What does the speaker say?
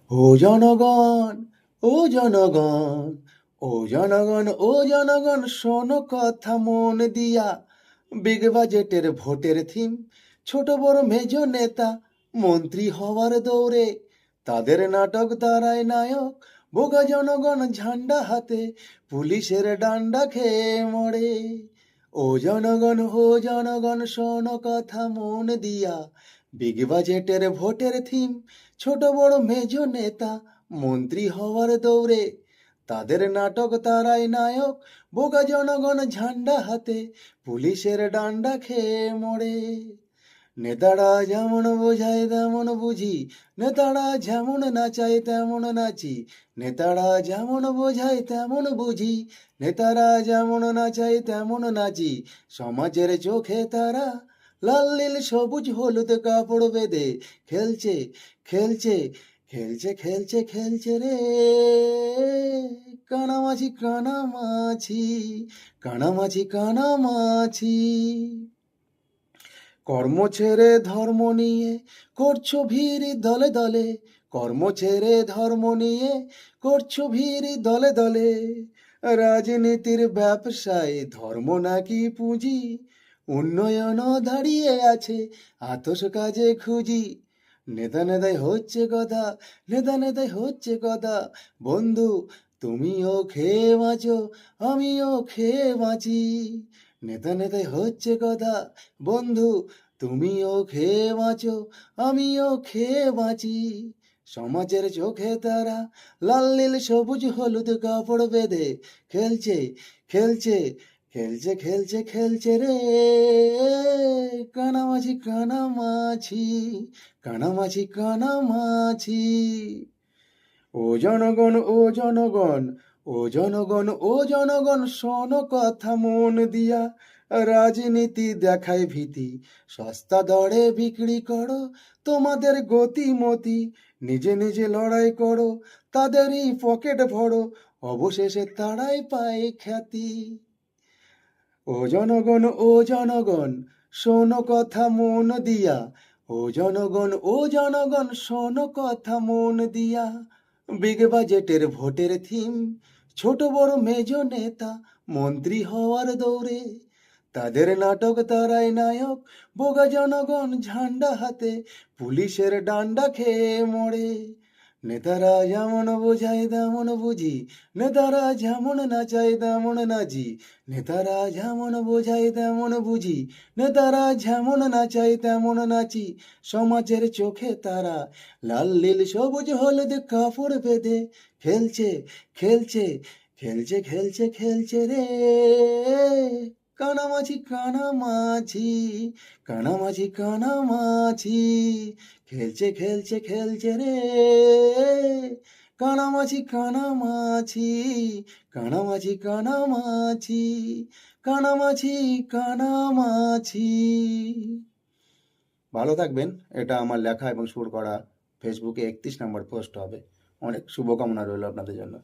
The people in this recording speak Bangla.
ও জনগণ, ও জনগণ, ও জনগণ, ও জনগণ, শোনো কথা মন দিয়া। বিগ বাজেটের ভোটের থিম, ছোট বড় মেজ নেতা মন্ত্রী হওয়ার দৌড়ে, তাদের নাটক দ্বারায় নায়ক, বোকা জনগণ ঝান্ডা হাতে পুলিশের ডান্ডা খেয়ে মরে। ও জনগণ, ও জনগণ, শোনো কথা মন দিয়া। বিগ বাজেটের ভোটের থিম, ছোট বড় মেজ নেতা মন্ত্রী হওয়ার দৌড়ে, তাদের নাটক তারাই নায়ক, বোকা জনগণ ঝান্ডা হাতে পুলিশের ডান্ডা খেয়ে মরে। নেতারা যেমন বোঝায় তেমন বুঝি, নেতারা যেমন নাচায় তেমন নাচি, নেতারা যেমন বোঝায় তেমন বুঝি, নেতারা যেমন নাচায় তেমন নাচি। সমাজের চোখে তারা লাল নীল সবুজ হলুদ কাপড় বেঁধে খেলছে, খেলছে, খেলছে, খেলছে, খেলছে রে কানামাছি, কানামাছি, কানামাছি, কানামাছি। কর্ম ছেড়ে ধর্ম নিয়ে করছো ভিড় দলে দলে, কর্ম ছেড়ে ধর্ম নিয়ে করছো ভিড় দলে দলে। রাজনীতির ব্যবসায় ধর্ম নাকি পুঁজি, উন্নয়ন দাঁড়িয়ে আছে আতস কাজে খুঁজি। নেতা নেতাই হচ্ছে কথা, নেতা নেতাই হচ্ছে কথা, বন্ধু তুমিও খেয়ে বাঁচো, আমিও খেয়ে বাঁচি। নেতা নেতাই হচ্ছে কথা, বন্ধু তুমিও খেয়ে বাঁচো, আমিও খেয়ে বাঁচি। সমাজের চোখে তারা লাল নীল সবুজ হলুদ কাপড় বেঁধে খেলছে, খেলছে, খেলছে, খেলছে, খেলছে রে কানামাছি, কানামাছি, কানামাছি, কানামাছি। ও জনগণ, ও জনগণ, ও জনগণ, ও জনগণ, শোনো কথা মন দিয়া। রাজনীতি দেখায় ভীতি, সস্তা দরে বিক্রি করো তোমাদের গতিমতি, নিজে নিজে লড়াই করো তাদেরই পকেট ভরো, অবশেষে তারাই পায় খ্যাতি। ও জনগণ, ও জনগণ, শোনো কথা মন দিয়া। ও জনগণ, ও জনগণ, শোনো কথা মন দিয়া। বিগ বাজেটের ভোটের থিম, ছোট বড় মেজ নেতা মন্ত্রী হওয়ার দৌড়ে, তাদের নাটক তারাই নায়ক, বোকা জনগণ ঝান্ডা হাতে পুলিশের ডান্ডা খেয়ে মরে। নেতারা যেমন বোঝায় তেমন বুঝি, নেতারা যেমন নাচায় তেমন নাচি, নেতারা যেমন বোঝায় তেমন বুঝি, নেতারা যেমন নাচায় তেমন নাচি। সমাজের চোখে তারা লাল নীল সবুজ হলুদ কাপড় বেঁধে খেলছে, খেলছে, খেলছে, খেলছে, খেলছে রে কানামাছি, কানামাছি, কানামাছি, কানামাছি। খেলছে, খেলছে, খেলছে রে কানামাছি, কানামাছি, কানামাছি, কানামাছি, কানামাছি, কানামাছি। ভালো থাকবেন। এটা আমার লেখা এবং সুর করা, ফেসবুকে 31 নম্বর পোস্ট হবে। অনেক শুভকামনা রইল আপনাদের জন্য।